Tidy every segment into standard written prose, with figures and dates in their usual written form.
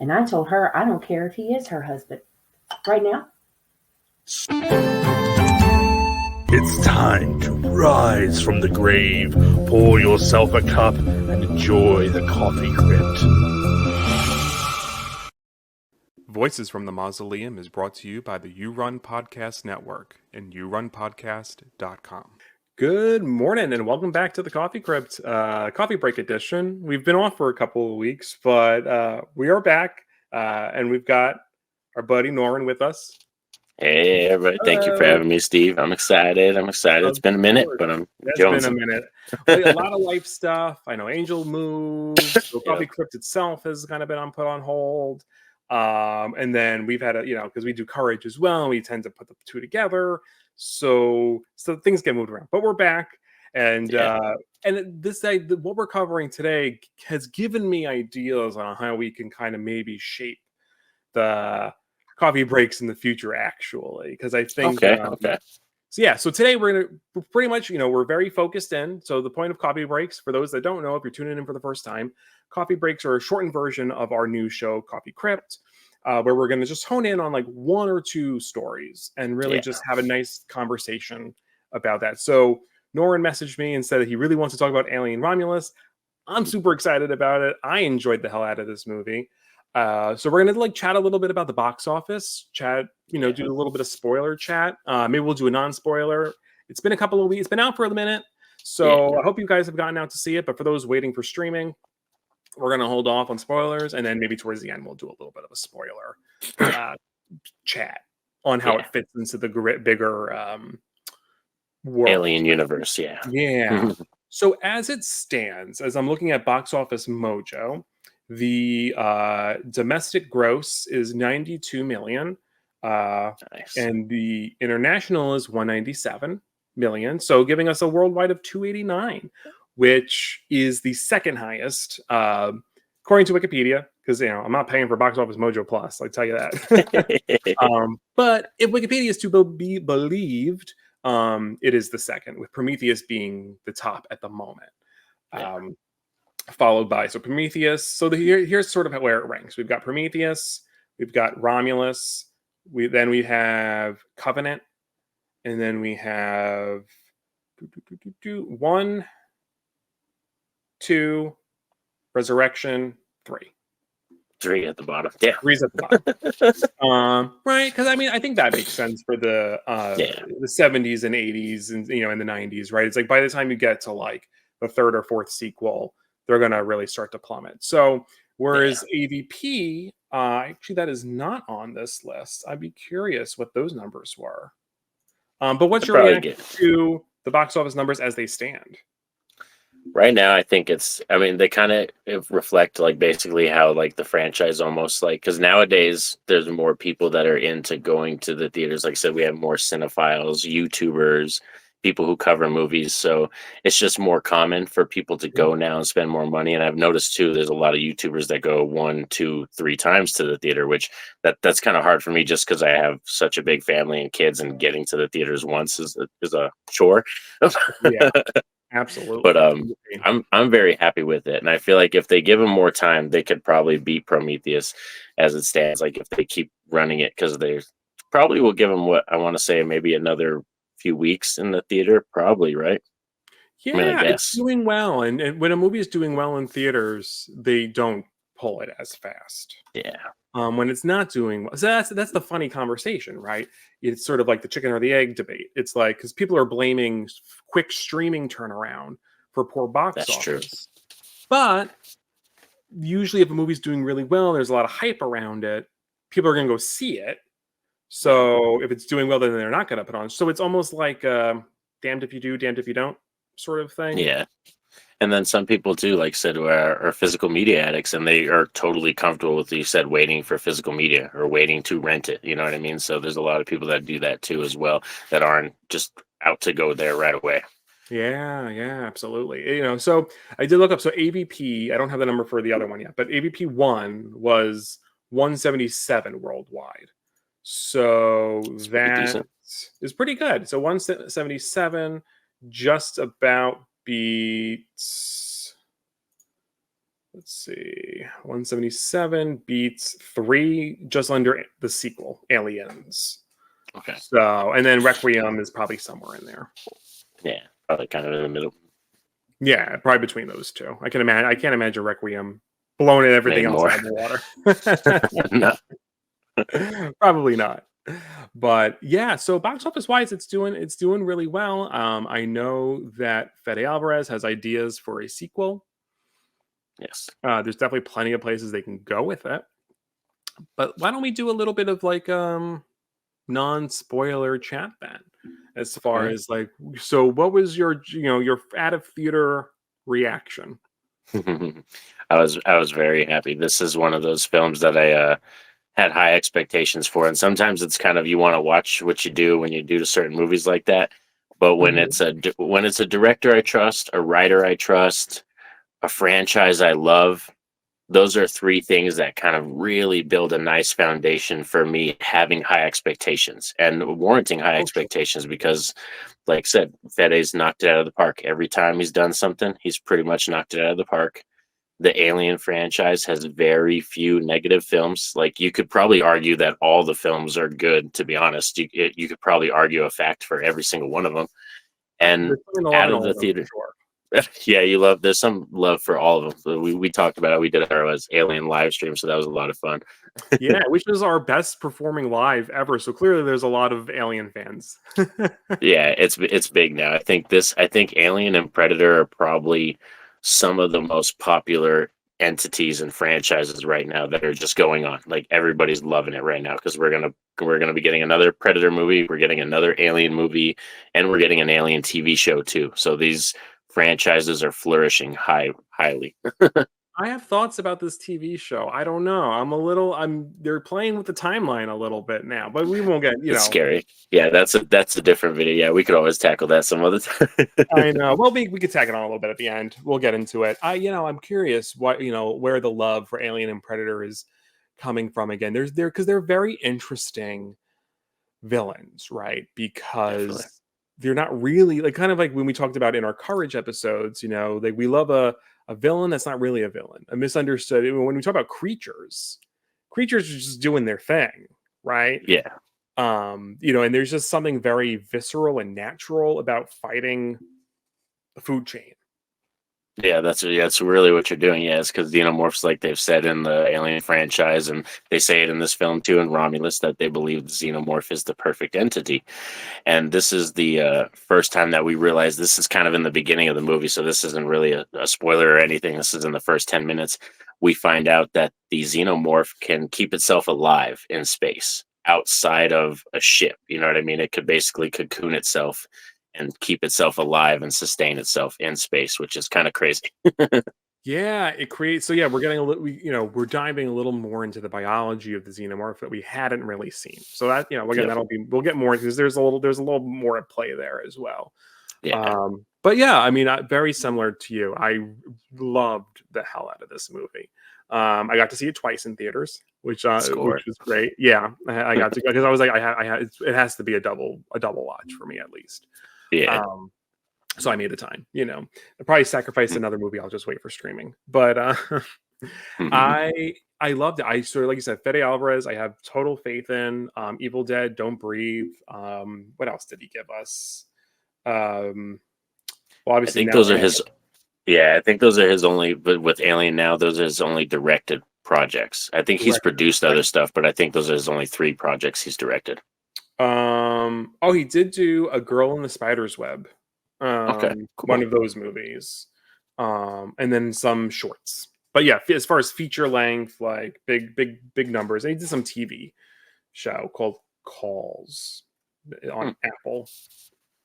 And I told her I don't care if he is her husband. Right now, It's time to rise from the grave, pour yourself a cup, and enjoy the coffee crypt. Voices from the Mausoleum is brought to you by the You Run Podcast Network and yourunpodcast.com. Good morning and welcome back to the Coffee Crypt, Coffee Break Edition. We've been off for a couple of weeks, but we are back and we've got our buddy Norin with us. Hey, everybody. Thank you for having me, Steve. I'm excited. It's been a minute, but I'm enjoying It's been a minute. A lot of life stuff. I know Angel moved. So Coffee Crypt itself has kind of been put on hold. And then we've had because we do Courage as well, and we tend to put the two together. So things get moved around. But we're back. And what we're covering today has given me ideas on how we can kind of maybe shape the coffee breaks in the future, actually, because I think so today we're pretty much we're very focused in. So the point of coffee breaks, for those that don't know, if you're tuning in for the first time, coffee breaks are a shortened version of our new show Coffee Crypt, where we're going to just hone in on like one or two stories and really just have a nice conversation about that. So Norin messaged me and said that he really wants to talk about Alien Romulus. I'm super excited about it. I enjoyed the hell out of this movie. So we're gonna chat a little bit about the box office, do a little bit of spoiler chat. Maybe we'll do a non-spoiler. It's been a couple of weeks, it's been out for a minute, so I hope you guys have gotten out to see it. But for those waiting for streaming, we're gonna hold off on spoilers, and then maybe towards the end we'll do a little bit of a spoiler chat on how it fits into the bigger world. Alien universe. So as it stands, as I'm looking at Box Office Mojo, the domestic gross is 92 million, Nice. And the international is 197 million. So giving us a worldwide of 289, which is the second highest, according to Wikipedia. Because I'm not paying for Box Office Mojo Plus, I tell you that. But if Wikipedia is to be believed, it is the second, with Prometheus being the top at the moment. Followed by Prometheus. So here's sort of where it ranks. We've got Prometheus, we've got Romulus, we have Covenant, and then we have 1, 2, Resurrection, 3 at the bottom. 3's at the bottom. Right, because I think that makes sense for the 70s and 80s and in the 90s, right? It's like by the time you get to like the third or fourth sequel, they're going to really start to plummet. So whereas AVP, actually that is not on this list. I'd be curious what those numbers were. But what's your reaction to the box office numbers as they stand? Right now, I think they kind of reflect like basically how like the franchise almost like, because nowadays there's more people that are into going to the theaters. Like I said, we have more cinephiles, YouTubers, people who cover movies, so it's just more common for people to go now and spend more money. And I've noticed too, there's a lot of YouTubers that go 1, 2, 3 times to the theater, which that's kind of hard for me just because I have such a big family and kids, and getting to the theaters once is a chore. Absolutely. But I'm very happy with it, and I feel like if they give them more time, they could probably beat Prometheus as it stands. Like if they keep running it, because they probably will give them what I want to say, maybe another few weeks in the theater, probably, right? I guess it's doing well, and when a movie is doing well in theaters, they don't pull it as fast. When it's not doing well, so that's the funny conversation, right? It's sort of like the chicken or the egg debate. It's like, because people are blaming quick streaming turnaround for poor box office. True. But usually if a movie's doing really well, there's a lot of hype around it, people are going to go see it. So if it's doing well, then they're not going to put on. So it's almost like damned if you do, damned if you don't sort of thing. And then some people too, like said, are physical media addicts, and they are totally comfortable with, you said, waiting for physical media or waiting to rent it. You know what I mean? So there's a lot of people that do that too as well, that aren't just out to go there right away. Yeah, absolutely. So I did look up. So AVP, I don't have the number for the other one yet, but AVP 1 was 177 worldwide. So that is pretty good. So 177 just about beats let's see, 177 beats 3, just under the sequel, Aliens. Okay. So, and then Requiem is probably somewhere in there. Yeah, probably kind of in the middle. Yeah, probably between those two. I can't imagine Requiem blowing everything else More. out of the water. No. Probably not. But yeah, so box office wise, it's doing really well. I know that Fede Alvarez has ideas for a sequel. Yes. There's definitely plenty of places they can go with it. But why don't we do a little bit of like non-spoiler chat then? As far Okay. as like, so what was your your out of theater reaction? I was very happy. This is one of those films that I had high expectations for, and sometimes it's kind of you want to watch what you do when you do certain movies like that. But when Mhm. it's a director I trust, a writer I trust, a franchise I love, those are three things that kind of really build a nice foundation for me having high expectations and warranting high Oh, sure. expectations because, like I said, Fede's knocked it out of the park. Every time he's done something, he's pretty much knocked it out of the park. The Alien franchise has very few negative films. Like you could probably argue that all the films are good, to be honest. You could probably argue a fact for every single one of them. And There's something to love out in of all the of them for theater, sure. yeah, there's some love for all of them. So we talked about it. We did our Alien live stream, so that was a lot of fun. Yeah, which is our best performing live ever. So clearly, there's a lot of Alien fans. Yeah, it's big now. I think Alien and Predator are probably some of the most popular entities and franchises right now that are just going on. Like everybody's loving it right now because we're gonna be getting another Predator movie, we're getting another Alien movie, and we're getting an Alien TV show too. So these franchises are flourishing highly. I have thoughts about this TV show. I don't know. They're playing with the timeline a little bit now, but we won't get, It's scary. Yeah, that's a different video. Yeah, we could always tackle that some other time. I know. Well, we could tag it on a little bit at the end. We'll get into it. I'm curious what, where the love for Alien and Predator is coming from again. Because they're very interesting villains, right? Definitely. Because they're not really like kind of like when we talked about in our courage episodes, like we love a villain that's not really a villain, a misunderstood. When we talk about creatures are just doing their thing, right? Yeah. And there's just something very visceral and natural about fighting the food chain. Yeah, that's really what you're doing. Yeah, it's because xenomorphs, like they've said in the Alien franchise, and they say it in this film too, in Romulus, that they believe the xenomorph is the perfect entity. And this is the first time that we realize this is kind of in the beginning of the movie, so this isn't really a spoiler or anything. This is in the first 10 minutes. We find out that the xenomorph can keep itself alive in space outside of a ship. You know what I mean? It could basically cocoon itself and keep itself alive and sustain itself in space, which is kind of crazy. Yeah, it creates. So yeah, we're getting a little. We're diving a little more into the biology of the xenomorph that we hadn't really seen. So that again, Yep. we'll get more because there's a little more at play there as well. Yeah. But yeah, I mean, very similar to you. I loved the hell out of this movie. I got to see it twice in theaters, which Score. was great. Yeah, I got to go because I was like, it has to be a double watch for me at least. Yeah. So I made the time. I probably sacrificed another movie. I'll just wait for streaming. But I loved it. I sort of like you said, Fede Alvarez. I have total faith in. Evil Dead, Don't Breathe. What else did he give us? Well, I obviously think now those are his. Yeah, I think those are his only. But with Alien now, those are his only directed projects. I think he's directed. produced other stuff, but I think those are his only 3 projects he's directed. Oh, he did do A Girl in the Spider's Web. Okay, cool. One of those movies. And then some shorts. But yeah, as far as feature length, like big numbers, and he did some TV show called Calls on Apple.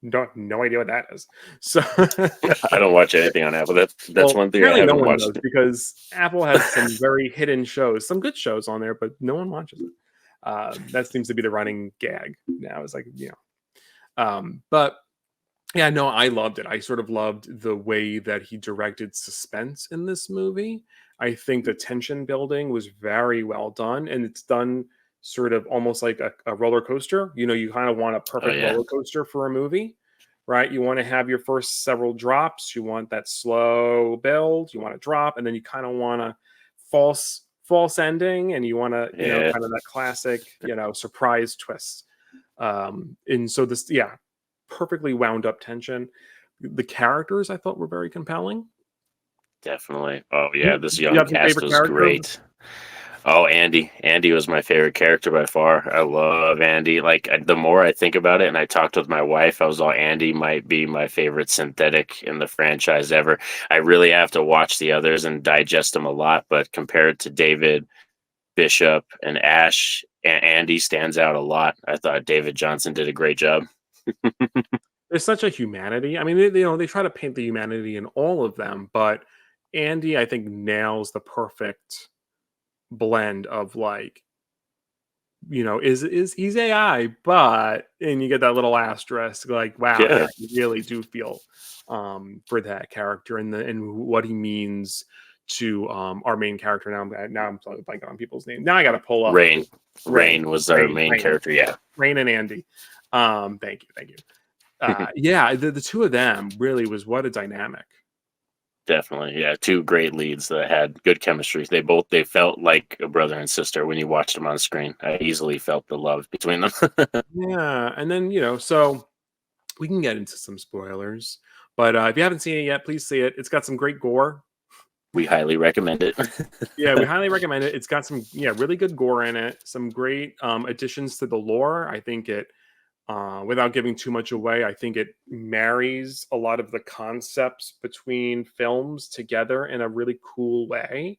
No idea what that is. So I don't watch anything on Apple. That's well, one thing I apparently haven't no one watched. does because Apple has some very hidden shows, some good shows on there, but no one watches it. That seems to be the running gag now. It's like but yeah, no, I loved it. I sort of loved the way that he directed suspense in this movie. I think the tension building was very well done, and it's done sort of almost like a roller coaster. You kind of want a Oh perfect yeah, roller coaster for a movie. right? You want to have your first several drops. You want that slow build. You want to drop, and then you kind of want a false ending, and you want to, Yeah. kind of that classic, surprise twist. And so this, perfectly wound up tension. The characters I thought were very compelling. Definitely. Oh yeah, this young You have your cast favorite was character? great. Oh, Andy. Andy was my favorite character by far. I love Andy. Like the more I think about it, and I talked with my wife, I was all, Andy might be my favorite synthetic in the franchise ever. I really have to watch the others and digest them a lot, but compared to David, Bishop, and Ash, Andy stands out a lot. I thought David Johnson did a great job. There's such a humanity. I mean, they try to paint the humanity in all of them, but Andy, I think, nails the perfect blend of like, is he's AI, but and you get that little asterisk, like, wow, Yeah. yeah, you really do feel for that character and what he means to our main character. Now I'm totally blanking on people's names. Now I got to pull up Rain was our main character. Yeah. Rain and Andy. Thank you. Yeah, the two of them really was what a dynamic. Definitely. Yeah. Two great leads that had good chemistry. They felt like a brother and sister when you watched them on screen. I easily felt the love between them. Yeah, and then so we can get into some spoilers, but if you haven't seen it yet, please see it. It's got some great gore. We highly recommend it. Yeah, we highly recommend it. It's got some really good gore in it, some great additions to the lore. I think it without giving too much away, I think it marries a lot of the concepts between films together in a really cool way,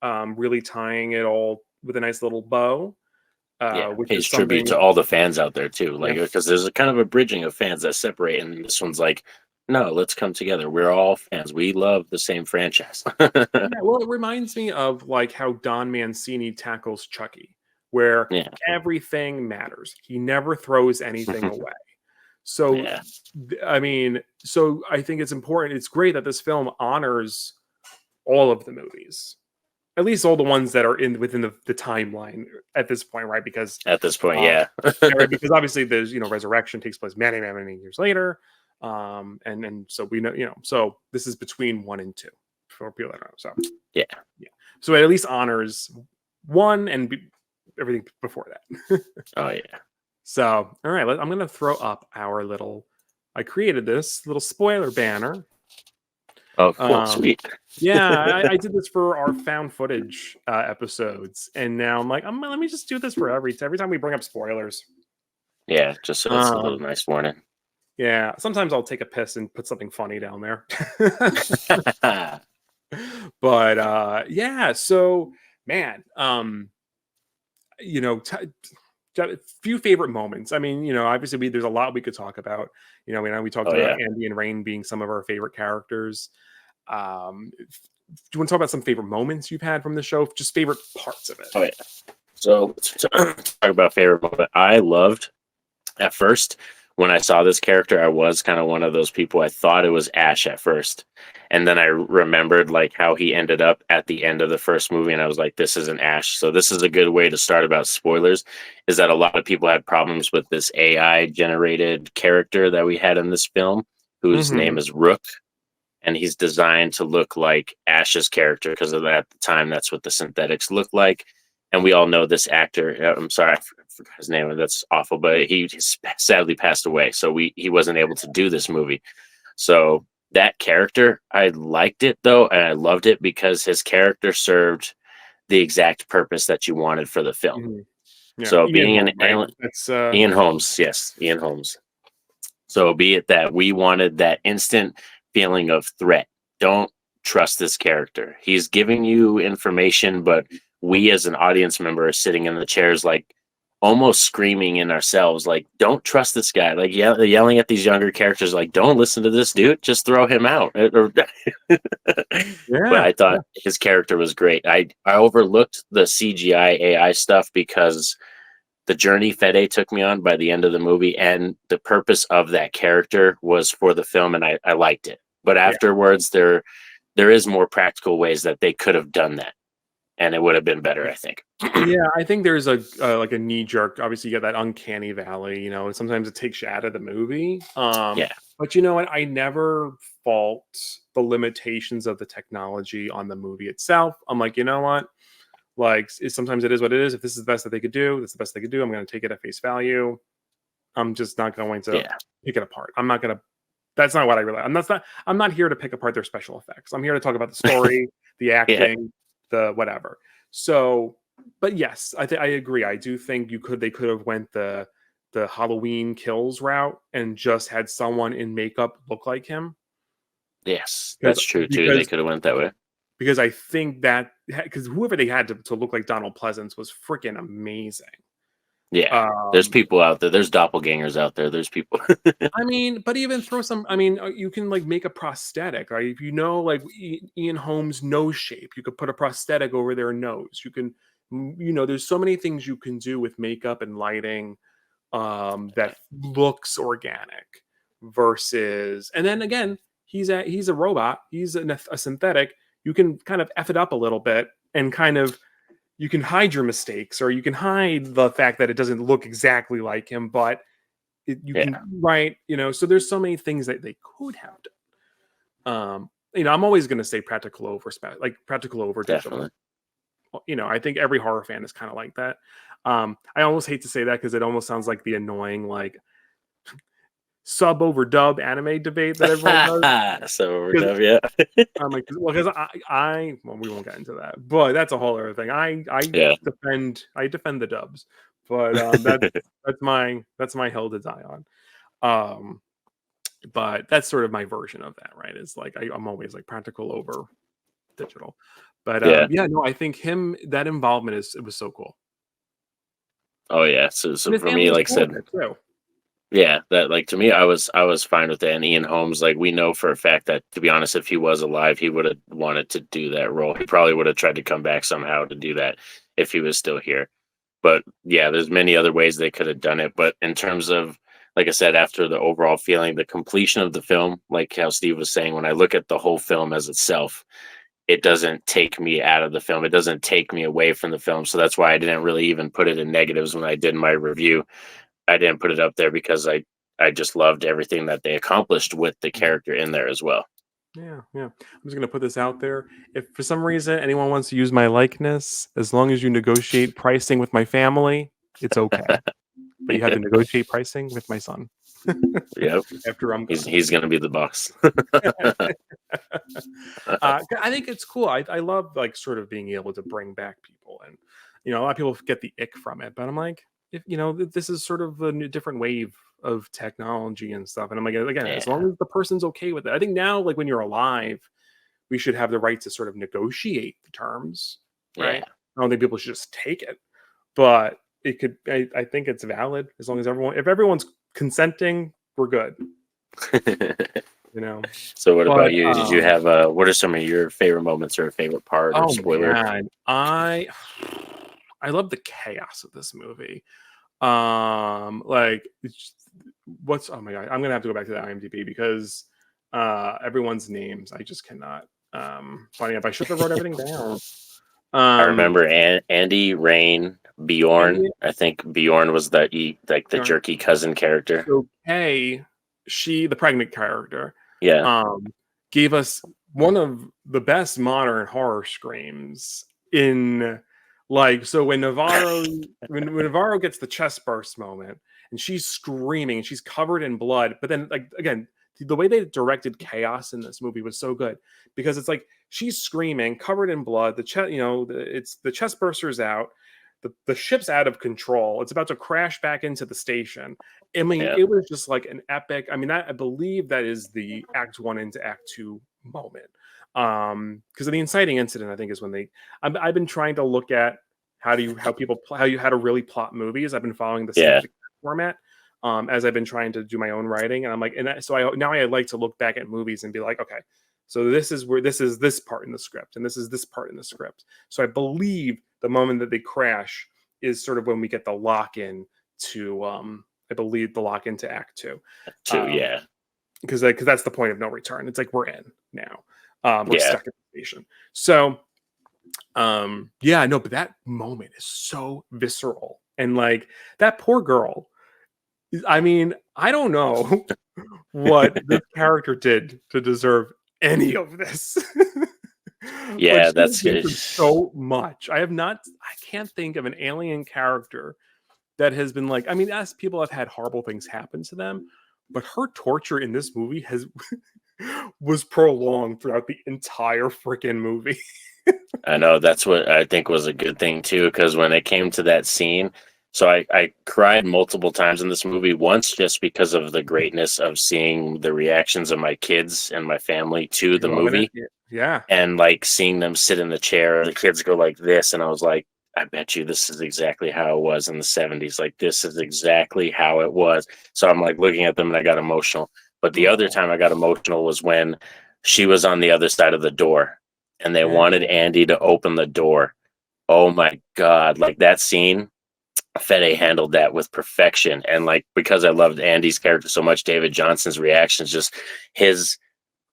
really tying it all with a nice little bow. Yeah, Which pays is tribute something. to all the fans out there too. Like Yeah. because there's a kind of a bridging of fans that separate, and this one's like, no, let's come together. We're all fans. We love the same franchise. Yeah, well, it reminds me of like how Don Mancini tackles Chucky, where Yeah. everything matters. He never throws anything away. So, Yeah. I mean, so I think it's important. It's great that this film honors all of the movies, at least all the ones that are within the timeline at this point, right? Because At this point, yeah, right, because obviously there's Resurrection takes place many years later, and so we know so this is between 1 and 2 for people that know. So yeah. So it at least honors 1 and everything before that. Oh yeah. So all right, I'm gonna throw up our little. I created this little spoiler banner. Oh, cool, sweet. Yeah, I did this for our found footage episodes, and now I'm like, let me just do this for every time we bring up spoilers. Yeah, just so it's a little nice warning. Yeah, sometimes I'll take a piss and put something funny down there. But yeah, so man, few favorite moments. I mean, obviously there's a lot we could talk about. We talked about Andy and Rain being some of our favorite characters. Do you want to talk about some favorite moments you've had from the show? Just favorite parts of it. Oh yeah. So to talk about favorite moment, I loved at first when I saw this character. I was kind of one of those people. I thought it was Ash at first, and then I remembered like how he ended up at the end of the first movie, and I was like, "This isn't Ash." So this is a good way to start about spoilers. Is that a lot of people had problems with this AI generated character that we had in this film, whose name is Rook. And he's designed to look like Ash's character because of that. At the time, that's what the synthetics looked like. And we all know this actor. I'm sorry, I forgot his name. That's awful, but he sadly passed away. So he wasn't able to do this movie. So that character, I liked it though, and I loved it because his character served the exact purpose that you wanted for the film. Yeah. So Ian being Holm, an right? alien, That's Ian Holmes, yes, Ian Holmes. So be it that we wanted that instant feeling of threat. Don't trust this character. He's giving you information, but we as an audience member are sitting in the chairs like almost screaming in ourselves, like, don't trust this guy. Like yelling at these younger characters, like, don't listen to this dude. Just throw him out. But I thought his character was great. I overlooked the CGI AI stuff because the journey Fede took me on by the end of the movie and the purpose of that character was for the film, and I liked it. But afterwards, there is more practical ways that they could have done that, and it would have been better, I think. Yeah, I think there's a like a knee jerk. Obviously, you get that uncanny valley. Sometimes it takes you out of the movie. But you know what? I never fault the limitations of the technology on the movie itself. I'm like, you know what? Like, sometimes it is what it is. If this is the best that they could do, that's the best they could do. I'm going to take it at face value. I'm just not going to Yeah. pick it apart. I'm not going to. That's not what I really. I'm not here to pick apart their special effects. I'm here to talk about the story, the acting, the whatever. So, but yes, I agree. I do think they could have went the Halloween Kills route and just had someone in makeup look like him. Yes, that's true too. They could have went that way. Because I think that because whoever they had to look like Donald Pleasance was freaking amazing. Yeah, there's people out there. There's doppelgangers out there. There's people. I mean, but even throw some. I mean, you can like make a prosthetic, right? If you know, like Ian Holmes' nose shape, you could put a prosthetic over their nose. You can, there's so many things you can do with makeup and lighting that looks organic. Versus, and then again, he's a robot. He's a synthetic. You can kind of F it up a little bit and kind of you can hide your mistakes or you can hide the fact that it doesn't look exactly like him, but can right, so there's so many things that they could have done. I'm always going to say practical over digital. I think every horror fan is kind of like that. I almost hate to say that because it almost sounds like the annoying like sub over dub anime debate that everyone does. Sub over dub, yeah. I'm like, well, because we won't get into that, but that's a whole other thing. I defend the dubs, but that's my hill to die on. But that's sort of my version of that, right? It's like I'm always like practical over digital, but I think that involvement it was so cool. Oh yeah, so for me, like I said. Yeah, that like to me, I was fine with that. And Ian Holmes, like we know for a fact that to be honest, if he was alive, he would have wanted to do that role. He probably would have tried to come back somehow to do that if he was still here. But yeah, there's many other ways they could have done it. But in terms of, like I said, after the overall feeling, the completion of the film, like how Steve was saying, when I look at the whole film as itself, it doesn't take me out of the film. It doesn't take me away from the film. So that's why I didn't really even put it in negatives when I did my review. I didn't put it up there because I just loved everything that they accomplished with the character in there as well. Yeah. I'm just going to put this out there. If for some reason anyone wants to use my likeness, as long as you negotiate pricing with my family, it's okay. But you have to negotiate pricing with my son. Yep. After I'm gone. He's going to be the boss. I think it's cool. I love like sort of being able to bring back people, and a lot of people get the ick from it, but I'm like, if this is sort of a new different wave of technology and stuff, and I'm like, again, as long as the person's okay with it. I think now, like when you're alive, we should have the right to sort of negotiate the terms, right? I don't think people should just take it, but it could. I think it's valid as long as if everyone's consenting, we're good. So what about you? Did you have what are some of your favorite moments or favorite part or spoiler? Man. I love the chaos of this movie. Like oh my god, I'm gonna have to go back to the IMDb because everyone's names I just cannot. Funny enough, I should have wrote everything down. I remember Andy, Rain, Bjorn. I think Bjorn was the jerky cousin character. Okay, the pregnant character. Yeah. Gave us one of the best modern horror screams in. Like, so when Navarro gets the chest burst moment and she's screaming and she's covered in blood, but then like again, the way they directed chaos in this movie was so good because it's like she's screaming, covered in blood. The chest burster's out, the ship's out of control. It's about to crash back into the station. I mean, It was just like an epic. I mean, I believe that is the Act 1 into Act 2 moment. Because of the inciting incident, I think is when I've been trying to look at how to really plot movies. I've been following the same format as I've been trying to do my own writing, and I'm like, I like to look back at movies and be like, okay, so this is this part in the script, and this is this part in the script. So I believe the moment that they crash is sort of when we get the lock in to I believe the lock into Act 2. Because that's the point of no return. It's like we're in now. We're stuck at the station. So, but that moment is so visceral. And like that poor girl, I mean, I don't know what this character did to deserve any of this. Like Yeah, she has that's been good. through so much. I can't think of an alien character that has been like, I mean, as people have had horrible things happen to them, but her torture in this movie has was prolonged throughout the entire freaking movie. I know that's what I think was a good thing too, because when it came to that scene, so I cried multiple times in this movie. Once just because of the greatness of seeing the reactions of my kids and my family to the Loving it. movie, Yeah. and like seeing them sit in the chair, the kids go like this, and I was like, I bet you this is exactly how it was in the 70s. Like this is exactly how it was. So I'm like looking at them and I got emotional. But the other time I got emotional was when she was on the other side of the door and they Yeah. wanted Andy to open the door. Oh my God. Like that scene, Fede handled that with perfection. And like, because I loved Andy's character so much, David Johnson's reactions, just his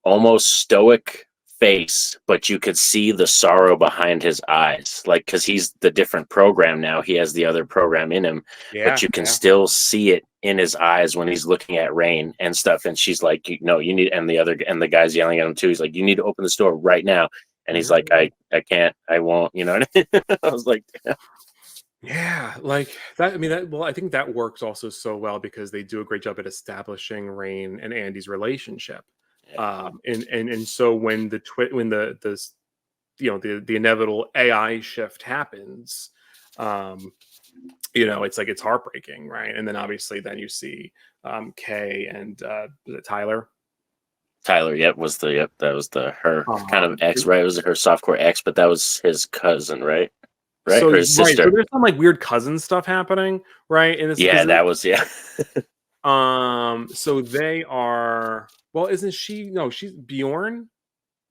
almost stoic face, but you could see the sorrow behind his eyes. Like, because he's the different program now, he has the other program in him, but Yeah. you can still see it in his eyes when he's looking at Rain and stuff. And she's like, no, you need, and the guy's yelling at him too. He's like, you need to open the store right now. And he's like, I can't, I won't, you know what I mean? I was like, damn. Yeah, like that. I mean, I think that works also so well because they do a great job at establishing Rain and Andy's relationship. And so when when the inevitable AI shift happens, um, it's like it's heartbreaking, right? And then obviously then you see Kay and was it Tyler? Tyler, that was her kind of Um, ex, right? It was her softcore ex, but that was his cousin, right? Right? so Or his right, so sister. there's some like weird cousin stuff happening, right? In this, Yeah, that was, yeah. so they are. Well, isn't she? No, she's Bjorn,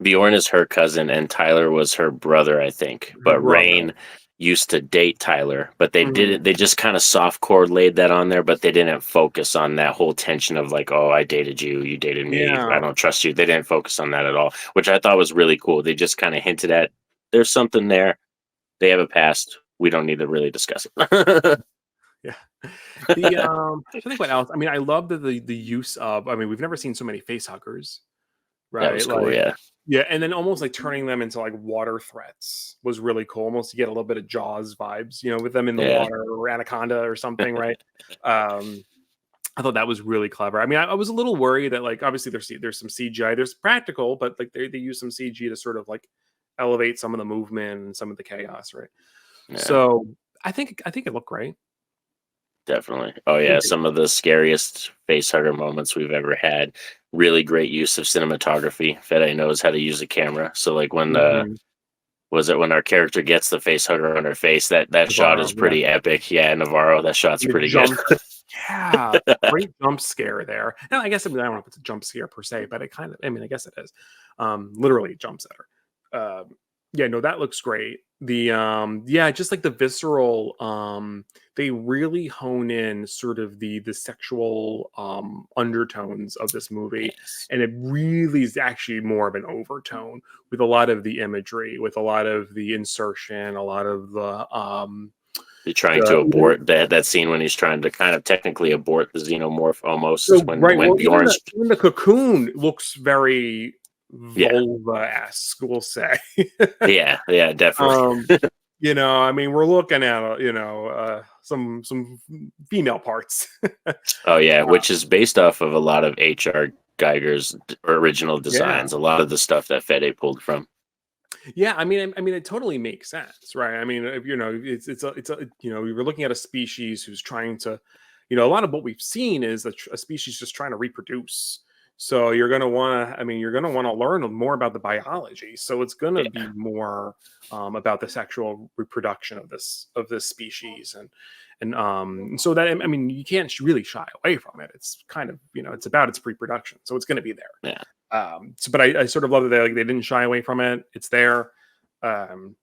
Bjorn is her cousin, and Tyler was her brother, I think. her But brother. Rain used to date Tyler, but they Mhm. didn't. They just kind of soft core laid that on there, but they didn't focus on that whole tension of like, oh, I dated you, you dated me, I Yeah. don't trust you. They didn't focus on that at all, which I thought was really cool. They just kind of hinted at there's something there. They have a past. We don't need to really discuss it. Yeah. I think what else. I mean, I love the use of. I mean, we've never seen so many face huggers, That right? was cool. Like, Yeah, yeah, and then almost like turning them into like water threats was really cool. Almost to get a little bit of Jaws vibes, with them in the yeah. water or Anaconda or something, right? I thought that was really clever. I mean, I was a little worried that like obviously there's some CGI, there's practical, but like they use some CG to sort of like elevate some of the movement and some of the chaos, right? Yeah. So I think it looked great. Definitely. Oh yeah, some of the scariest face hugger moments we've ever had. Really great use of cinematography. Fede knows how to use a camera. So like when Mhm. when our character gets the face hugger on her face, that shot Navarro, is yeah. pretty epic. Yeah, Navarro, that shot's And the pretty good. jump, yeah, great jump scare there. And I guess I don't know if it's a jump scare per se, but I mean, I guess it is. Literally jumps at her. Yeah, no, that looks great. Yeah, just like the visceral, they really hone in sort of the sexual undertones of this movie, Yes. and it really is actually more of an overtone with a lot of the imagery, with a lot of the insertion, a lot of You're trying to the abort that scene when he's trying to kind of technically abort the xenomorph almost so right. when Well, Bjorn's even the cocoon looks very yeah. vulva-esque, we'll say. Yeah, definitely. um, I mean, we're looking at some female parts. Oh yeah, which is based off of a lot of HR Geiger's original Yeah, designs, a lot of the stuff that Fede pulled from. yeah. I mean, it totally makes sense, right? I mean, if, we were looking at a species who's trying to, a lot of what we've seen is a species just trying to reproduce. So you're going to want to, I mean, you're going to want to learn more about the biology. So it's going to be more about the sexual reproduction of this species, and so that I mean, you can't really shy away from it. It's kind of it's about its reproduction, so it's going to be there. Yeah. But I sort of love that they didn't shy away from it. It's there, um,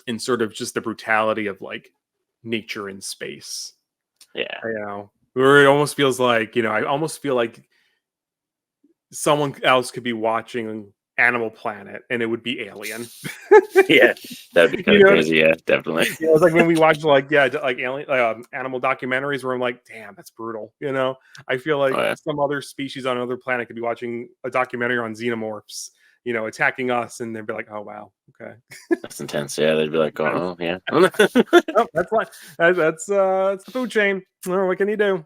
and sort of just the brutality of like nature in space. Yeah. Where it almost feels like I almost feel like someone else could be watching Animal Planet, and it would be Alien. Yeah, that'd be kind You of know, crazy. Yeah, definitely. it's like when we watch like alien animal documentaries where I'm like, damn, that's brutal. I feel like Oh yeah, some other species on another planet could be watching a documentary on xenomorphs, attacking us, and they'd be like, oh wow, okay. that's intense. Yeah, they'd be like, oh yeah. Oh, that's what that's the food chain. Oh, what can you do?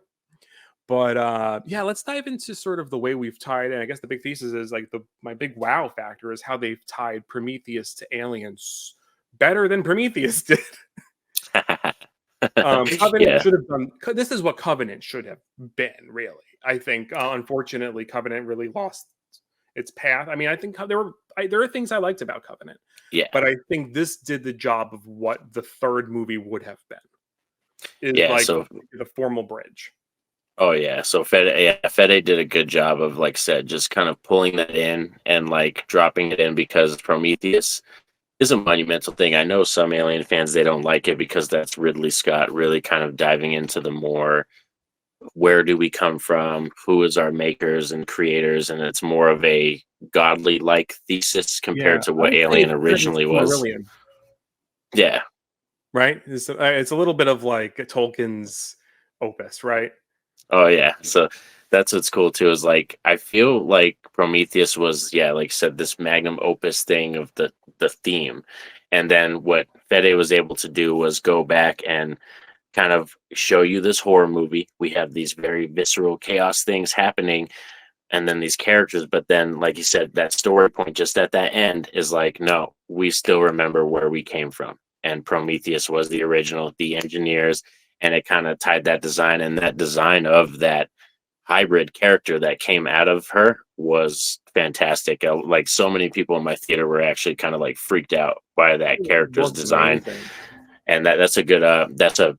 But yeah, let's dive into sort of the way we've tied, and I guess the big thesis is like my big wow factor is how they've tied Prometheus to Aliens better than Prometheus did. Covenant Yeah, should have done. This is what Covenant should have been, really. I think, unfortunately, Covenant really lost its path. I mean, I think there are things I liked about Covenant, yeah, but I think this did the job of what the third movie would have been. Is yeah. like So, the formal bridge. oh yeah. So Fede did a good job of, like said, just kind of pulling that in and like dropping it in because Prometheus is a monumental thing. I know some Alien fans, they don't like it because that's Ridley Scott really kind of diving into the more, where do we come from, who is our makers and creators, and it's more of a godly like thesis Yeah, compared to I what would say Alien it's originally was. Silmarillion, Yeah, right? It's a little bit of like Tolkien's opus, right? oh yeah. So that's what's cool too, is like I feel like Prometheus was, yeah, like I said, this magnum opus thing of the theme. And then what Fede was able to do was go back and kind of show you this horror movie. We have these very visceral chaos things happening, and then these characters, but then like you said, that story point just at that end is like, no, we still remember where we came from. And Prometheus was the original, the engineers, and it kind of tied that design, and that design of that hybrid character that came out of her was fantastic. Like so many people in my theater were actually kind of like freaked out by that It character's looks design. amazing. And that's a good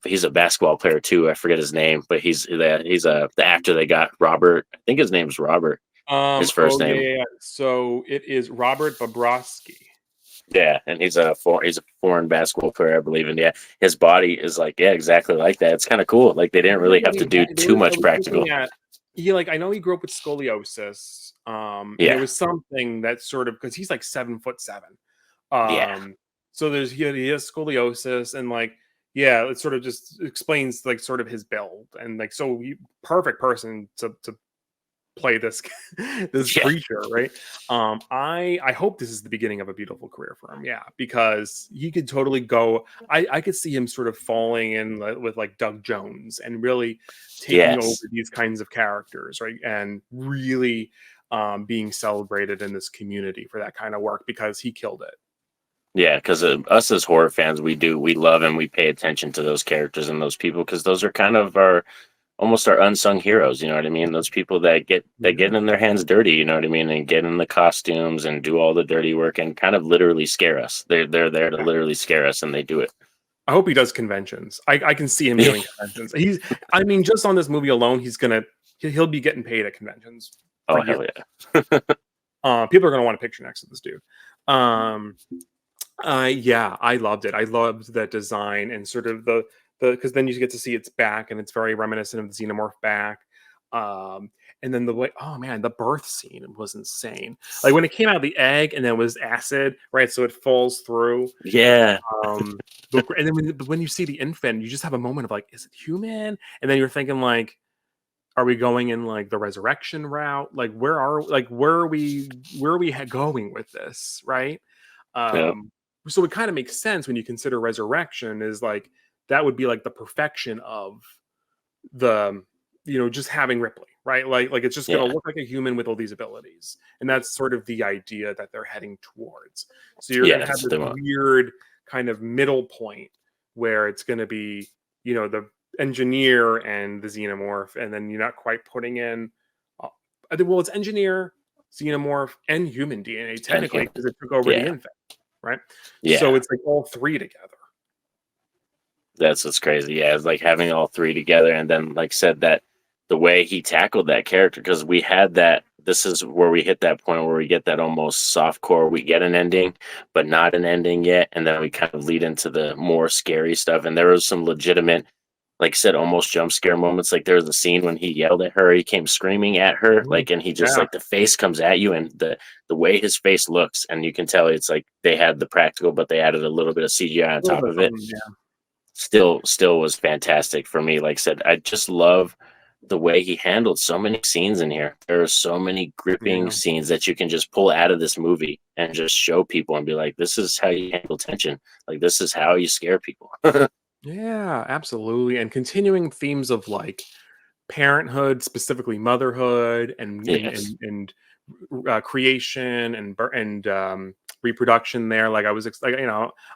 he's a basketball player too. I forget his name, but he's the actor they got, Robert. I think his name's Robert. His first name. Yeah. So it is Robert Bobrovsky. Yeah, and he's a foreign basketball player, I believe. And yeah, his body is like, yeah, exactly like that. It's kind of cool. Like they didn't really have to do too much practical. I know he grew up with scoliosis. And Yeah. it was something that sort of, because he's like 7'7". Yeah. So he has scoliosis, and like, yeah, it sort of just explains like sort of his build, and like, so perfect person to play this this Yeah. creature, right? I hope this is the beginning of a beautiful career for him. Yeah, because he could totally go. I could see him sort of falling in with like Doug Jones and really taking over these kinds of characters, right? And really being celebrated in this community for that kind of work, because he killed it. Yeah, because us as horror fans, we love and we pay attention to those characters and those people, because those are kind of almost our unsung heroes. You know what I mean? Those people that get in their hands dirty. You know what I mean? And get in the costumes and do all the dirty work and kind of literally scare us. They're there to literally scare us, and they do it. I hope he does conventions. I can see him doing conventions. Just on this movie alone, he'll be getting paid at conventions. Oh hell yeah! People are gonna want a picture next to this dude. Yeah, I loved it. I loved that design and sort of the because then you get to see its back, and it's very reminiscent of the xenomorph back. And then the way, oh man, the birth scene was insane. Like when it came out of the egg and then it was acid, right? So it falls through. Yeah. And then when you see the infant, you just have a moment of like, is it human? And then you're thinking like, are we going in like the resurrection route? Like where are we going with this, right? So it kind of makes sense when you consider resurrection is like that would be like the perfection of the just having Ripley, right? Like it's just gonna look like a human with all these abilities, and that's sort of the idea that they're heading towards. So you're gonna have this weird kind of middle point where it's gonna be the engineer and the xenomorph, and then you're not quite putting in it's engineer, xenomorph, and human DNA technically, because it took over the infant, right? So it's like all three together. That's what's crazy. Yeah, it's like having all three together, and then like said that the way he tackled that character, because we had that. This is where we hit that point where we get that almost softcore. We get an ending, but not an ending yet, and then we kind of lead into the more scary stuff. And there was some legitimate like I said, almost jump scare moments. Like there was a scene when he yelled at her, he came screaming at her, Mhm. like, and he just Yeah. like the face comes at you, and the way his face looks, and you can tell it's like they had the practical, but they added a little bit of CGI on A little top bit of it. something, yeah. Still was fantastic for me. Like I said, I just love the way he handled so many scenes in here. There are so many gripping Yeah. scenes that you can just pull out of this movie and just show people and be like, this is how you handle tension. Like this is how you scare people. Yeah, absolutely. And continuing themes of like parenthood, specifically motherhood, Yes. creation and reproduction. There, like like,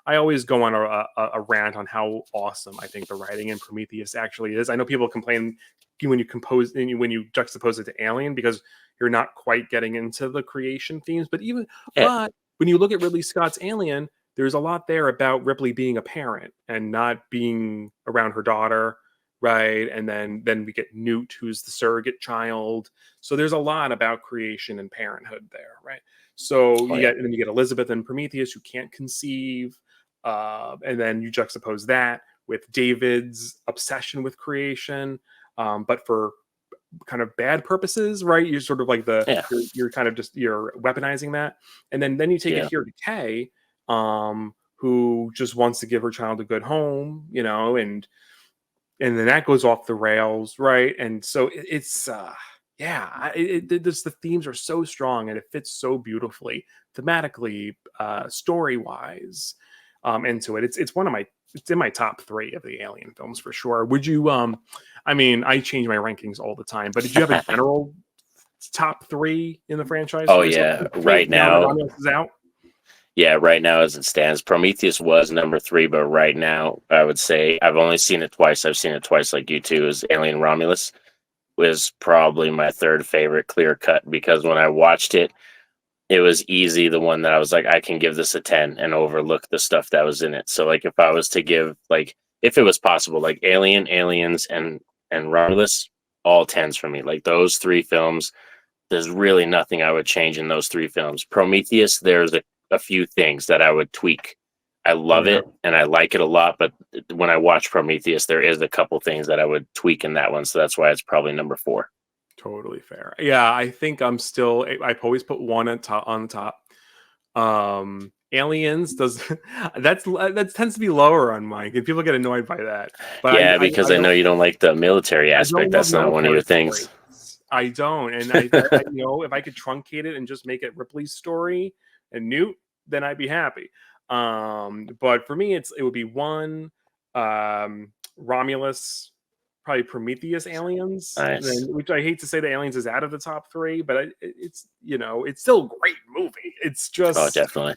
I always go on a rant on how awesome I think the writing in Prometheus actually is. I know people complain when you when you juxtapose it to Alien because you're not quite getting into the creation themes, Yeah. but when you look at Ridley Scott's Alien, there's a lot there about Ripley being a parent and not being around her daughter, right? And then we get Newt, who's the surrogate child. So there's a lot about creation and parenthood there, right? So Oh yeah. and then you get Elizabeth and Prometheus, who can't conceive, and then you juxtapose that with David's obsession with creation, but for kind of bad purposes, right? You're sort of like Yeah. you're kind of just you're weaponizing that, and then you take it Yeah. here to Kay, who just wants to give her child a good home, and then that goes off the rails, right? And so it's yeah, the themes are so strong and it fits so beautifully thematically, story wise, into it. It's one of my it's in my top 3 of the Alien films for sure. Would you I mean, I change my rankings all the time, but did you have a general top 3 in the franchise Oh for yourself at yeah. this point Right now that now, Romulus is out? yeah, right now as it stands, Prometheus was number 3, but right now I would say I've only seen it twice. I've seen it twice, like you two. Is Alien Romulus was probably my third favorite, clear cut, because when I watched it, it was easy the one that I was like, I can give this a 10 and overlook the stuff that was in it. So like if I was to give, like, if it was possible, like Alien, Aliens, and Romulus, all 10s for me. Like those 3 films, there's really nothing I would change in those 3 films. Prometheus, there's a few things that I would tweak. I love Yeah. it and I like it a lot, but when I watch Prometheus, there is a couple things that I would tweak in that one. So that's why it's probably number 4. Totally fair. Yeah, I think I'm still. I've always put one on the top. Aliens does that tends to be lower on mine, and people get annoyed by that. But Yeah, because I know you don't like the military I don't aspect. love That's not one of your military things. stories. I don't, and if I could truncate it and just make it Ripley's story and Newt, then I'd be happy. But for me, it would be one, Romulus, probably Prometheus, Aliens, Nice. which I hate to say the Aliens is out of the top 3, but it's it's still a great movie. It's Oh, just definitely.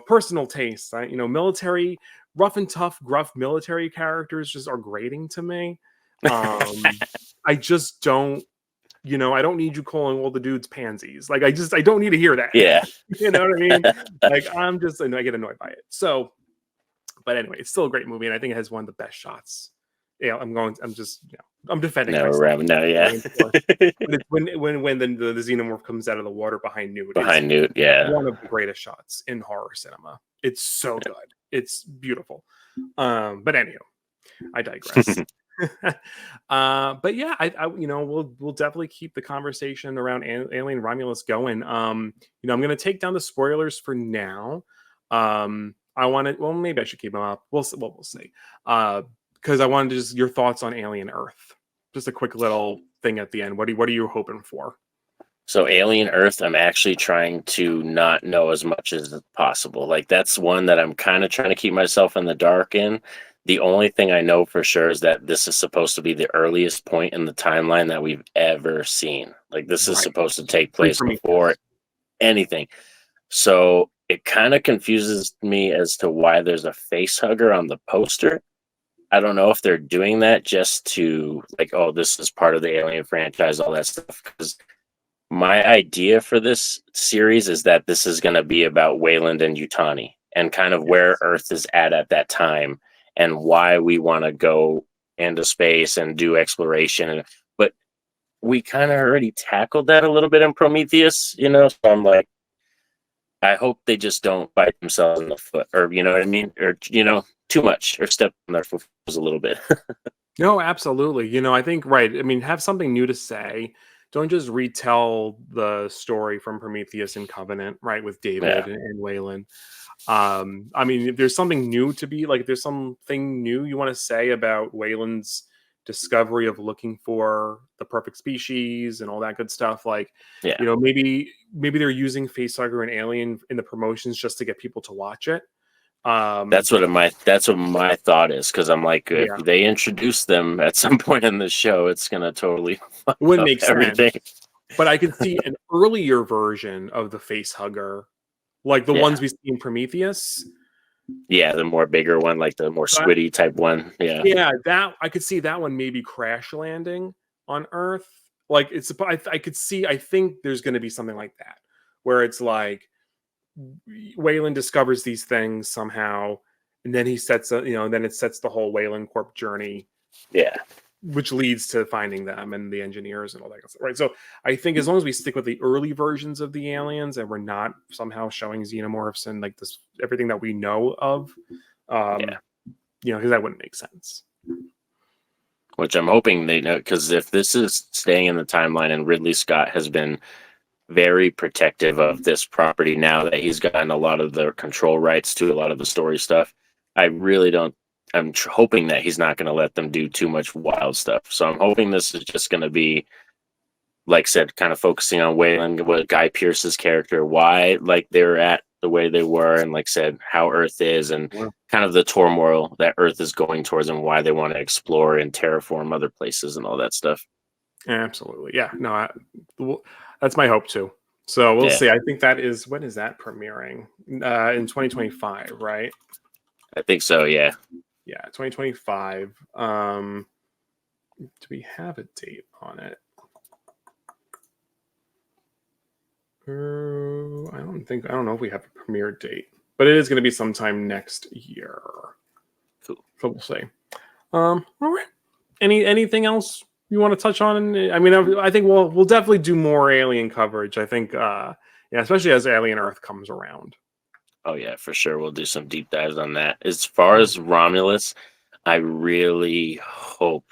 personal taste. Military, rough and tough, gruff military characters just are grating to me. I just don't. I don't need you calling all the dudes pansies. Like I don't need to hear that. Yeah. You know what I mean? Like I get annoyed by it. So, but anyway, it's still a great movie, and I think it has one of the best shots. Yeah, I'm defending No, myself. no, yeah. But it's when the xenomorph comes out of the water behind Newt, Behind Newt, yeah. one of the greatest shots in horror cinema. It's so good. It's beautiful. But anyhow, I digress. But yeah, we'll definitely keep the conversation around Alien Romulus going. I'm going to take down the spoilers for now. I want to. Well, maybe I should keep them up. We'll see. Because I wanted to just your thoughts on Alien Earth. Just a quick little thing at the end. What are you hoping for? So Alien Earth, I'm actually trying to not know as much as possible. Like that's one that I'm kind of trying to keep myself in the dark in. The only thing I know for sure is that this is supposed to be the earliest point in the timeline that we've ever seen. Like this is Right. supposed to take place before anything. So it kind of confuses me as to why there's a face hugger on the poster. I don't know if they're doing that just to like, oh, this is part of the Alien franchise, all that stuff. Because my idea for this series is that this is going to be about Wayland and Yutani and kind of where Earth is at that time and why we want to go into space and do exploration. But we kind of already tackled that a little bit in Prometheus, So I'm like, I hope they just don't bite themselves in the foot, or you know what I mean, or too much, or step on their foot a little bit. No, absolutely. I think right. I mean, have something new to say. Don't just retell the story from Prometheus and Covenant, right, with Yeah, David and Waylon. I mean, if there's something new to be like, if there's something new you want to say about Waylon's discovery of looking for the perfect species and all that good stuff, like, yeah. maybe they're using Facehugger and Alien in the promotions just to get people to watch it. Um, That's what my thought is, because I'm like, if yeah, they introduce them at some point in the show, it's gonna totally fuck it wouldn't up make sense. everything. But I could see an earlier version of the Facehugger, like the Yeah, ones we see in Prometheus. yeah, the more bigger one, like the more That, squiddy type one. Yeah, yeah, that I could see that one maybe crash landing on Earth. Like I could see. I think there's going to be something like that, where it's like Wayland discovers these things somehow, and then he sets then it sets the whole Wayland Corp journey, yeah. which leads to finding them and the engineers and all that kind of stuff, right? So I think as long as we stick with the early versions of the aliens and we're not somehow showing xenomorphs and like this everything that we know of, Yeah. um, because that wouldn't make sense. Which I'm hoping they know, because if this is staying in the timeline and Ridley Scott has been very protective of this property now that he's gotten a lot of the control rights to a lot of the story stuff, I really don't. Hoping that he's not going to let them do too much wild stuff. So I'm hoping this is just going to be, like I said, kind of focusing on Wayland, what Guy Pearce's character, why like they were at the way they were, and like I said, how Earth is, and Yeah. kind of the turmoil that Earth is going towards, and why they want to explore and terraform other places and all that stuff. Absolutely, yeah. No, that's my hope too. So we'll Yeah, see. I think that is when is that premiering in 2025, right? I think so. Yeah, Yeah, 2025. Do we have a date on it? I don't know if we have a premiere date, but it is going to be sometime next year. cool. So we'll see. All right. Anything else you want to touch on? I mean, I think we'll definitely do more Alien coverage. I think, yeah, especially as Alien Earth comes around. Oh yeah, for sure. We'll do some deep dives on that. As far as Romulus, I really hope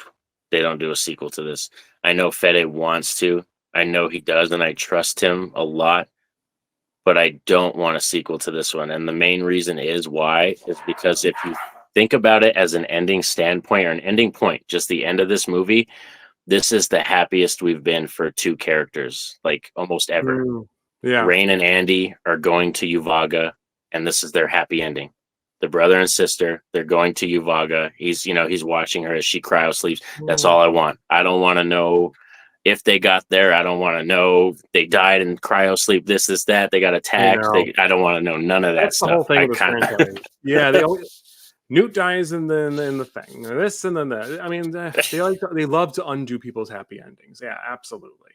they don't do a sequel to this. I know Fede wants to. I know he does, and I trust him a lot. But I don't want a sequel to this one. And the main reason is why is because if you think about it as an ending standpoint or an ending point, just the end of this movie, this is the happiest we've been for two characters, like almost ever. Yeah. Rain and Andy are going to Uvaga, and this is their happy ending. The brother and sister, they're going to Uvaga. He's watching her as she cryo sleeps. That's all I want. I don't want to know if they got there. I don't want to know they died in cryo sleep. This, that. They got attacked. I don't want to know none of that That's stuff. the whole thing with this franchise. Yeah, Newt dies in the thing. This and then that. I mean, they love to undo people's happy endings. Yeah, absolutely.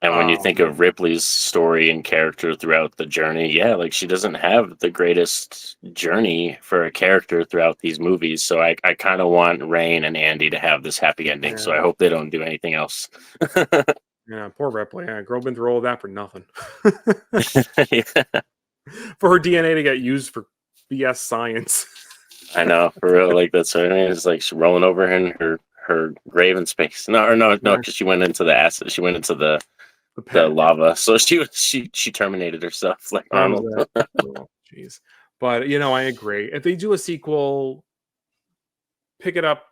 And when you think of Ripley's story and character throughout the journey, yeah, like she doesn't have the greatest journey for a character throughout these movies. So I kind of want Rain and Andy to have this happy ending. Yeah. So I hope they don't do anything else. Yeah, poor Ripley. Yeah, girl been through all of that for nothing. Yeah, For her DNA to get used for BS science. I know, for real. Like that's what I mean. It's like she's rolling over in her grave in space. No, because she went into the acid. She went into the lava. So she terminated herself like Arnold. Oh, jeez. But I agree. If they do a sequel, pick it up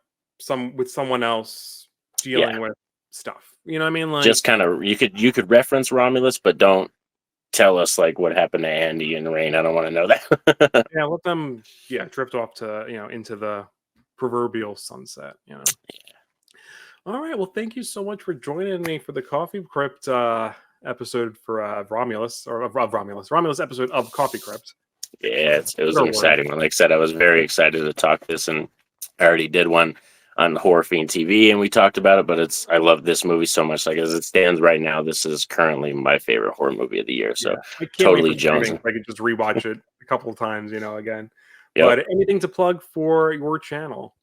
with someone else dealing with stuff. You know what I mean? Like, just kind of you could reference Romulus, but don't tell us like what happened to Andy and Rain. I don't want to know that. yeah, let them drift off to into the proverbial sunset. All right. Well, thank you so much for joining me for the Coffee Crypt episode for Romulus episode of Coffee Crypt. Yeah, it was an exciting one. Like I said, I was very excited to talk this, and I already did one on Horror Fiend TV, and we talked about it. But I love this movie so much. Like as it stands right now, this is currently my favorite horror movie of the year. So I can't totally jonesing. I could just rewatch it a couple of times, again. Yep. But anything to plug for your channel?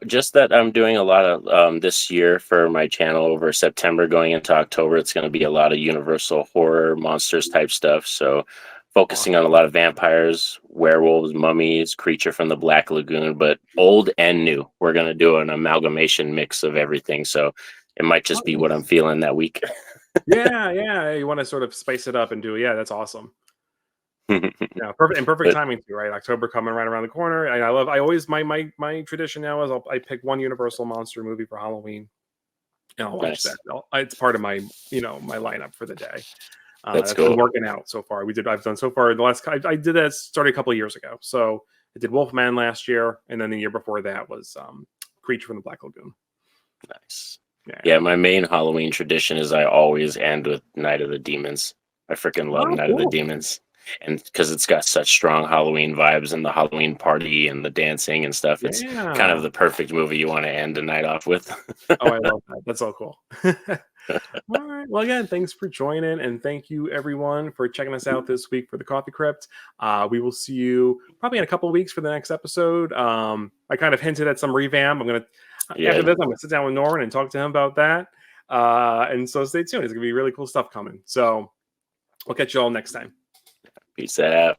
Just that I'm doing a lot of this year for my channel over September going into October. It's going to be a lot of Universal horror monsters type stuff. So focusing on a lot of vampires, werewolves, mummies, creature from the Black Lagoon, but old and new. We're going to do an amalgamation mix of everything. So it might just be what I'm feeling that week. Yeah. You want to sort of spice it up and do it. Yeah, that's awesome. Yeah, perfect timing too, right? October coming right around the corner. And I always my tradition now is I pick one Universal monster movie for Halloween. And I'll watch that. It's part of my my lineup for the day. That's cool. been working out so far. I've done so far the last. I did that started a couple of years ago. So I did Wolfman last year, and then the year before that was Creature from the Black Lagoon. Nice. Yeah, my main Halloween tradition is I always end with Night of the Demons. I freaking love Night of the Demons. And because it's got such strong Halloween vibes and the Halloween party and the dancing and stuff, it's kind of the perfect movie you want to end the night off with. Oh, I love that. That's so cool. All right. Well, again, thanks for joining, and thank you everyone for checking us out this week for the Coffee Crypt. We will see you probably in a couple of weeks for the next episode. I kind of hinted at some revamp. After this, I'm gonna sit down with Norin and talk to him about that. And so stay tuned. It's gonna be really cool stuff coming. So we'll catch you all next time. Peace out.